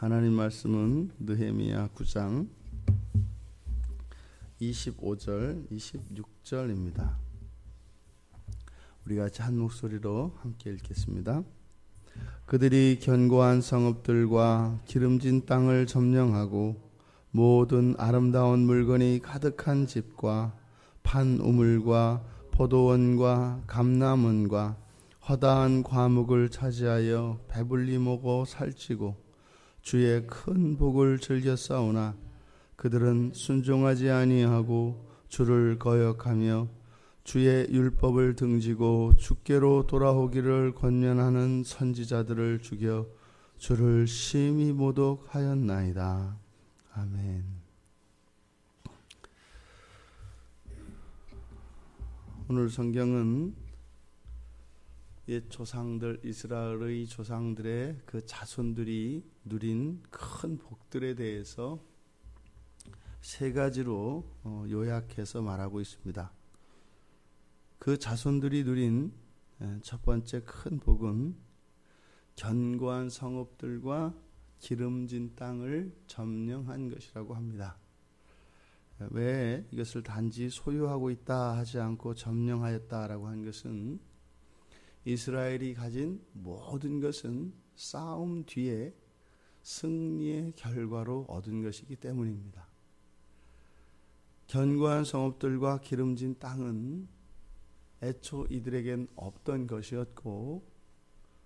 하나님 말씀은 느헤미야 9장 25절, 26절입니다. 우리 같이 한 목소리로 함께 읽겠습니다. 그들이 견고한 성읍들과 기름진 땅을 점령하고 모든 아름다운 물건이 가득한 집과 판 우물과 포도원과 감람원과 허다한 과목을 차지하여 배불리 먹어 살찌고 주의 큰 복을 즐겼사오나 그들은 순종하지 아니하고 주를 거역하며 주의 율법을 등지고 주께로 돌아오기를 권면하는 선지자들을 죽여 주를 심히 모독하였나이다. 아멘. 오늘 성경은 옛 조상들, 이스라엘의 조상들의 그 자손들이 누린 큰 복들에 대해서 세 가지로 요약해서 말하고 있습니다. 그 자손들이 누린 첫 번째 큰 복은 견고한 성읍들과 기름진 땅을 점령한 것이라고 합니다. 왜 이것을 단지 소유하고 있다 하지 않고 점령하였다라고 한 것은 이스라엘이 가진 모든 것은 싸움 뒤에 승리의 결과로 얻은 것이기 때문입니다. 견고한 성읍들과 기름진 땅은 애초 이들에겐 없던 것이었고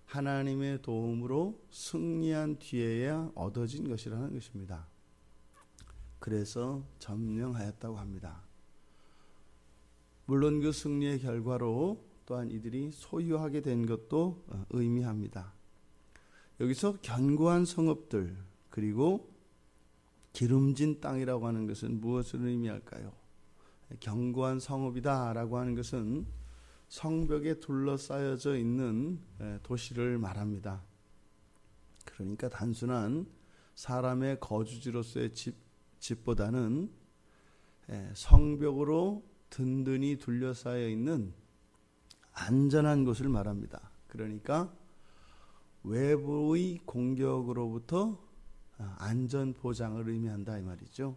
하나님의 도움으로 승리한 뒤에야 얻어진 것이라는 것입니다. 그래서 점령하였다고 합니다. 물론 그 승리의 결과로 또한 이들이 소유하게 된 것도 의미합니다. 여기서 견고한 성읍들 그리고 기름진 땅이라고 하는 것은 무엇을 의미할까요? 견고한 성읍이다라고 하는 것은 성벽에 둘러싸여져 있는 도시를 말합니다. 그러니까 단순한 사람의 거주지로서의 집보다는 성벽으로 든든히 둘러싸여 있는 안전한 곳을 말합니다. 그러니까 외부의 공격으로부터 안전 보장을 의미한다 이 말이죠.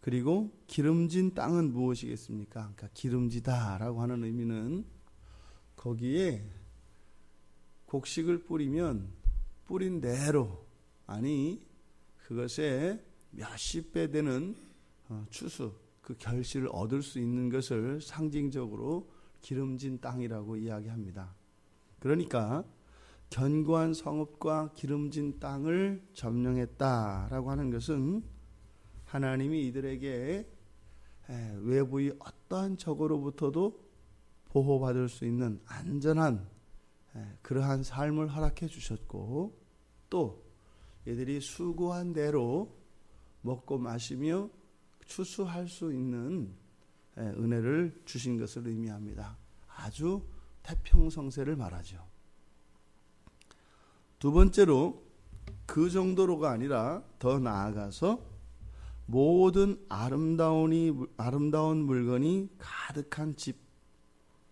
그리고 기름진 땅은 무엇이겠습니까? 그러니까 기름지다라고 하는 의미는 거기에 곡식을 뿌리면 뿌린 대로 아니 그것에 몇십 배 되는 추수 그 결실을 얻을 수 있는 것을 상징적으로 기름진 땅이라고 이야기합니다. 그러니까 견고한 성읍과 기름진 땅을 점령했다라고 하는 것은 하나님이 이들에게 외부의 어떠한 적으로부터도 보호받을 수 있는 안전한 그러한 삶을 허락해 주셨고 또 이들이 수고한 대로 먹고 마시며 추수할 수 있는 은혜를 주신 것을 의미합니다. 아주 태평성세를 말하죠. 두 번째로 그 정도로가 아니라 더 나아가서 모든 아름다운 물건이 가득한 집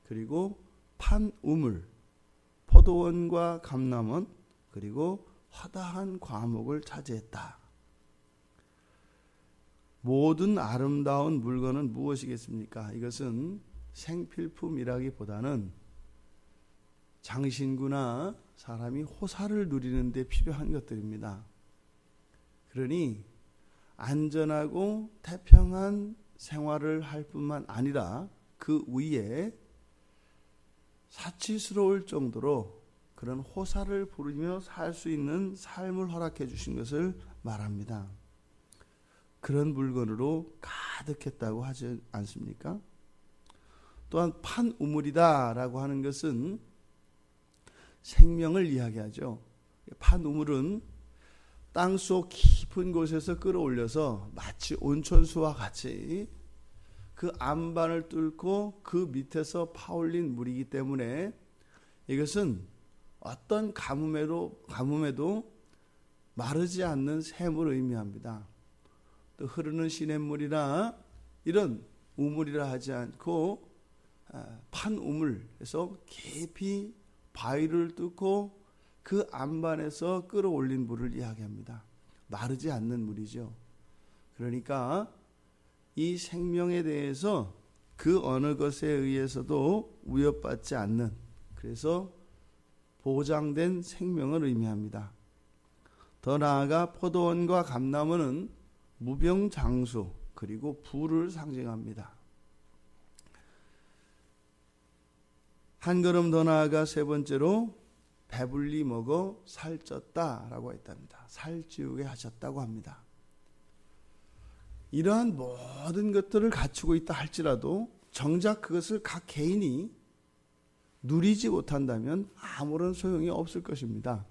그리고 판 우물 포도원과 감람원 그리고 허다한 과목을 차지했다. 모든 아름다운 물건은 무엇이겠습니까? 이것은 생필품이라기보다는 장신구나 사람이 호사를 누리는 데 필요한 것들입니다. 그러니 안전하고 태평한 생활을 할 뿐만 아니라 그 위에 사치스러울 정도로 그런 호사를 부르며 살 수 있는 삶을 허락해 주신 것을 말합니다. 그런 물건으로 가득했다고 하지 않습니까? 또한 판 우물이다라고 하는 것은 생명을 이야기하죠. 판 우물은 땅속 깊은 곳에서 끌어올려서 마치 온천수와 같이 그 안반을 뚫고 그 밑에서 파올린 물이기 때문에 이것은 어떤 가뭄에도 마르지 않는 샘을 의미합니다. 또 흐르는 시냇물이나 이런 우물이라 하지 않고 판 우물에서 깊이 바위를 뚫고 그 안반에서 끌어올린 물을 이야기합니다. 마르지 않는 물이죠. 그러니까 이 생명에 대해서 그 어느 것에 의해서도 위협받지 않는, 그래서 보장된 생명을 의미합니다. 더 나아가 포도원과 감나무는 무병장수 그리고 부를 상징합니다. 한 걸음 더 나아가 세 번째로 배불리 먹어 살쪘다라고 했답니다. 살찌우게 하셨다고 합니다. 이러한 모든 것들을 갖추고 있다 할지라도 정작 그것을 각 개인이 누리지 못한다면 아무런 소용이 없을 것입니다.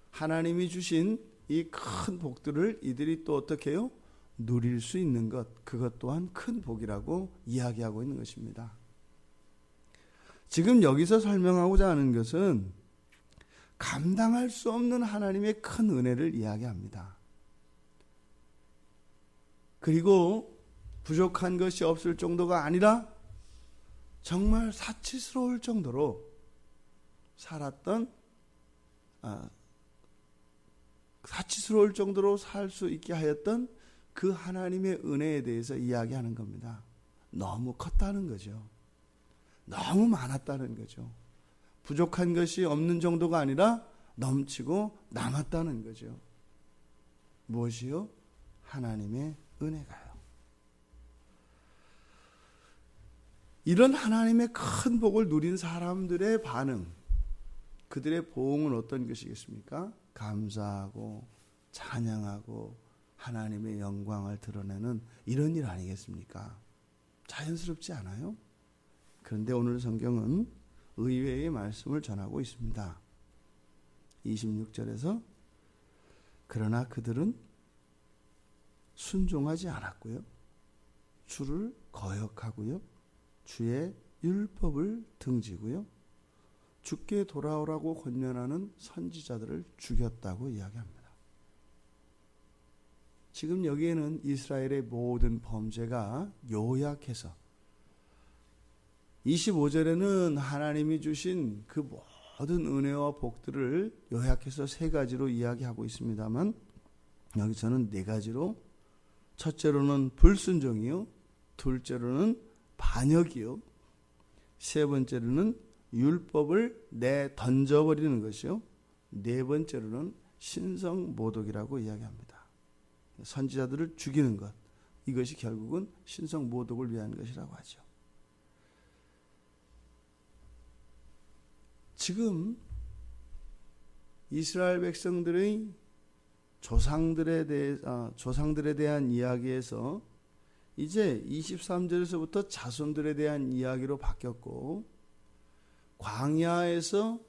하나님이 주신 이 큰 복들을 이들이 또 어떻게 해요? 누릴 수 있는 것, 그것 또한 큰 복이라고 이야기하고 있는 것입니다. 지금 여기서 설명하고자 하는 것은 감당할 수 없는 하나님의 큰 은혜를 이야기합니다. 그리고 부족한 것이 없을 정도가 아니라 정말 사치스러울 정도로 살았던, 사치스러울 정도로 살 수 있게 하였던 그 하나님의 은혜에 대해서 이야기하는 겁니다. 너무 컸다는 거죠. 너무 많았다는 거죠. 부족한 것이 없는 정도가 아니라 넘치고 남았다는 거죠. 무엇이요? 하나님의 은혜가요. 이런 하나님의 큰 복을 누린 사람들의 반응, 그들의 보응은 어떤 것이겠습니까? 감사하고 찬양하고 하나님의 영광을 드러내는 이런 일 아니겠습니까? 자연스럽지 않아요? 그런데 오늘 성경은 의외의 말씀을 전하고 있습니다. 26절에서 그러나 그들은 순종하지 않았고요, 주를 거역하고요, 주의 율법을 등지고요, 주께 돌아오라고 권면하는 선지자들을 죽였다고 이야기합니다. 지금 여기에는 이스라엘의 모든 범죄가 요약해서 25절에는 하나님이 주신 그 모든 은혜와 복들을 요약해서 세 가지로 이야기하고 있습니다만, 여기서는 네 가지로, 첫째로는 불순종이요, 둘째로는 반역이요, 세 번째로는 율법을 던져버리는 것이요, 네 번째로는 신성모독이라고 이야기합니다. 선지자들을 죽이는 것, 이것이 결국은 신성모독을 위한 것이라고 하죠. 지금 이스라엘 백성들의 조상들에 대한 이야기에서 이제 23절에서부터 자손들에 대한 이야기로 바뀌었고, 광야에서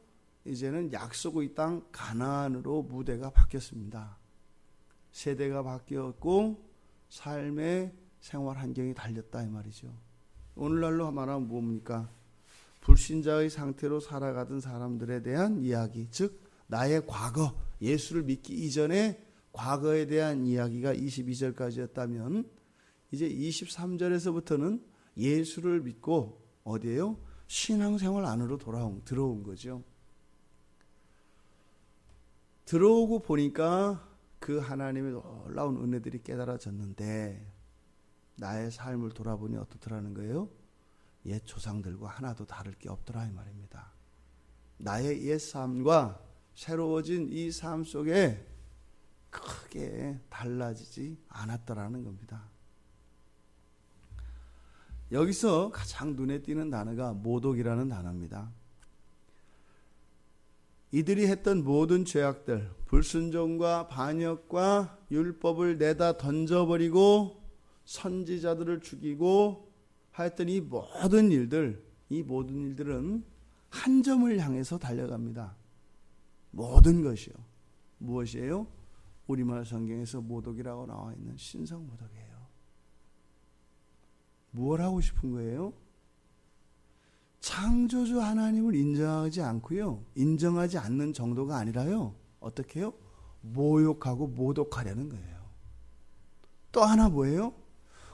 이제는 약속의 땅 가나안으로 무대가 바뀌었습니다. 세대가 바뀌었고 삶의 생활 환경이 달렸다 이 말이죠. 오늘날로 말하면 뭡니까? 불신자의 상태로 살아가던 사람들에 대한 이야기, 즉 나의 과거, 예수를 믿기 이전의 과거에 대한 이야기가 22절까지였다면 이제 23절에서부터는 예수를 믿고 어디에요? 신앙생활 안으로 들어온 거죠. 들어오고 보니까 그 하나님의 놀라운 은혜들이 깨달아졌는데 나의 삶을 돌아보니 어떻더라는 거예요? 옛 조상들과 하나도 다를 게 없더라 이 말입니다. 나의 옛 삶과 새로워진 이 삶 속에 크게 달라지지 않았더라는 겁니다. 여기서 가장 눈에 띄는 단어가 모독이라는 단어입니다. 이들이 했던 모든 죄악들, 불순종과 반역과 율법을 내다 던져버리고 선지자들을 죽이고 하였던 이 모든 일들은 한 점을 향해서 달려갑니다. 모든 것이요. 무엇이에요? 우리말 성경에서 모독이라고 나와 있는 신성모독이에요. 무엇 하고 싶은 거예요? 창조주 하나님을 인정하지 않고요, 인정하지 않는 정도가 아니라요, 어떻게 해요? 모욕하고 모독하려는 거예요. 또 하나 뭐예요?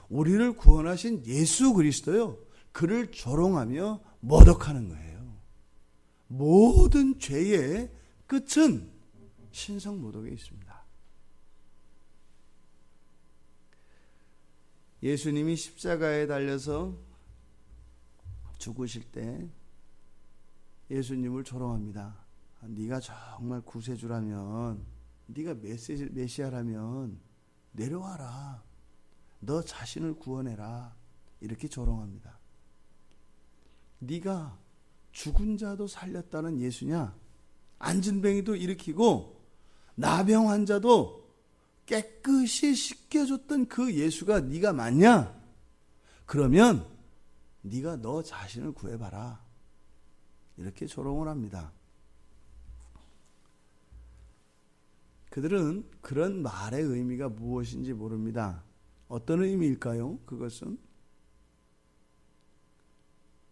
우리를 구원하신 예수 그리스도요, 그를 조롱하며 모독하는 거예요. 모든 죄의 끝은 신성모독에 있습니다. 예수님이 십자가에 달려서 죽으실 때 예수님을 조롱합니다. 네가 정말 구세주라면, 네가 메시아라면 내려와라. 너 자신을 구원해라. 이렇게 조롱합니다. 네가 죽은 자도 살렸다는 예수냐? 안진뱅이도 일으키고 나병 환자도 깨끗이 씻겨줬던 그 예수가 네가 맞냐? 그러면 네가 너 자신을 구해봐라. 이렇게 조롱을 합니다. 그들은 그런 말의 의미가 무엇인지 모릅니다. 어떤 의미일까요? 그것은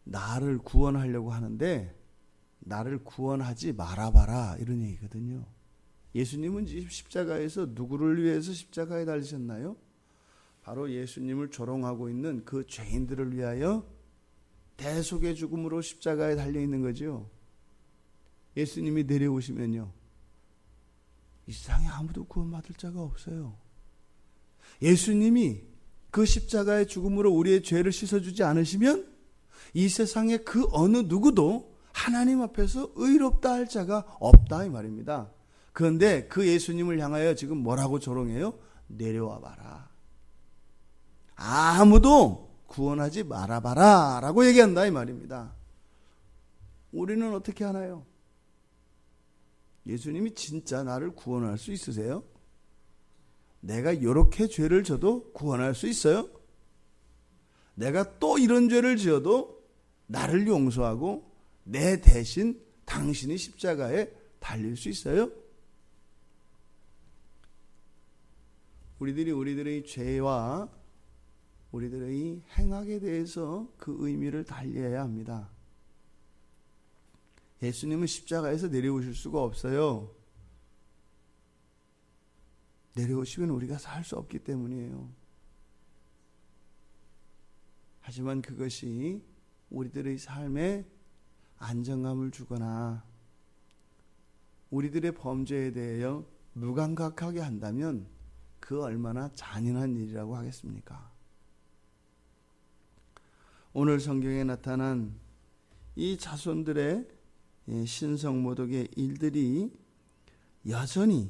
나를 구원하려고 하는데 나를 구원하지 말아봐라, 이런 얘기거든요. 예수님은 십자가에서 누구를 위해서 십자가에 달리셨나요? 바로 예수님을 조롱하고 있는 그 죄인들을 위하여 대속의 죽음으로 십자가에 달려있는 거죠. 예수님이 내려오시면요, 이 세상에 아무도 구원받을 자가 없어요. 예수님이 그 십자가의 죽음으로 우리의 죄를 씻어주지 않으시면 이 세상에 그 어느 누구도 하나님 앞에서 의롭다 할 자가 없다, 이 말입니다. 그런데 그 예수님을 향하여 지금 뭐라고 조롱해요? 내려와 봐라. 아무도 구원하지 말아봐라 라고 얘기한다, 이 말입니다. 우리는 어떻게 하나요? 예수님이 진짜 나를 구원할 수 있으세요? 내가 이렇게 죄를 져도 구원할 수 있어요? 내가 또 이런 죄를 지어도 나를 용서하고 내 대신 당신이 십자가에 달릴 수 있어요? 우리들의 죄와 우리들의 행악에 대해서 그 의미를 달리해야 합니다. 예수님은 십자가에서 내려오실 수가 없어요. 내려오시면 우리가 살 수 없기 때문이에요. 하지만 그것이 우리들의 삶에 안정감을 주거나 우리들의 범죄에 대하여 무감각하게 한다면 그 얼마나 잔인한 일이라고 하겠습니까? 오늘 성경에 나타난 이 자손들의 신성모독의 일들이 여전히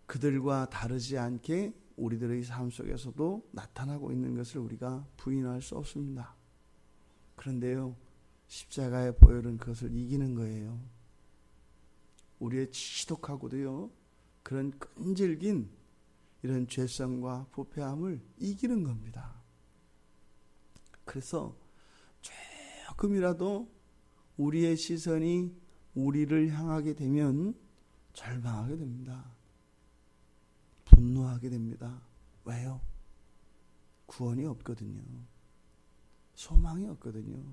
그들과 다르지 않게 우리들의 삶 속에서도 나타나고 있는 것을 우리가 부인할 수 없습니다. 그런데요, 십자가의 보혈은 그것을 이기는 거예요. 우리의 지독하고도요, 그런 끈질긴 이런 죄성과 부패함을 이기는 겁니다. 그래서 조금이라도 우리의 시선이 우리를 향하게 되면 절망하게 됩니다. 분노하게 됩니다. 왜요? 구원이 없거든요. 소망이 없거든요.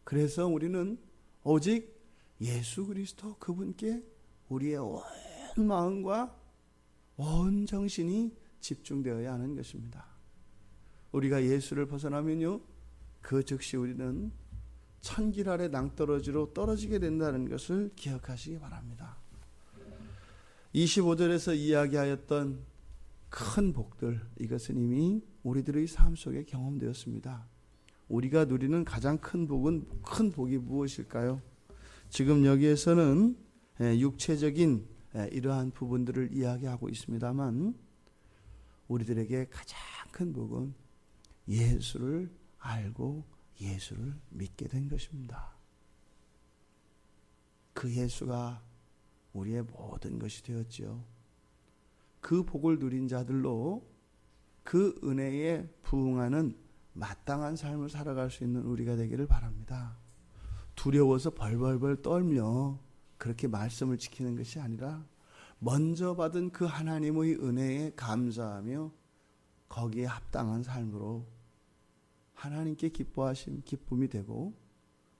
그래서 우리는 오직 예수 그리스도 그분께 우리의 온 마음과 온 정신이 집중되어야 하는 것입니다. 우리가 예수를 벗어나면요, 그 즉시 우리는 천길 아래 낭떠러지로 떨어지게 된다는 것을 기억하시기 바랍니다. 25절에서 이야기하였던 큰 복들, 이것은 이미 우리들의 삶 속에 경험되었습니다. 우리가 누리는 가장 큰 복이 무엇일까요? 지금 여기에서는 육체적인 이러한 부분들을 이야기하고 있습니다만 우리들에게 가장 큰 복은 예수를 알고 예수를 믿게 된 것입니다. 그 예수가 우리의 모든 것이 되었지요. 그 복을 누린 자들로 그 은혜에 부응하는 마땅한 삶을 살아갈 수 있는 우리가 되기를 바랍니다. 두려워서 벌벌벌 떨며 그렇게 말씀을 지키는 것이 아니라 먼저 받은 그 하나님의 은혜에 감사하며 거기에 합당한 삶으로 하나님께 기뻐하심 기쁨이 되고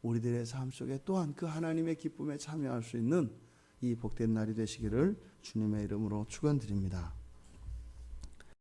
우리들의 삶 속에 또한 그 하나님의 기쁨에 참여할 수 있는 이 복된 날이 되시기를 주님의 이름으로 축원드립니다.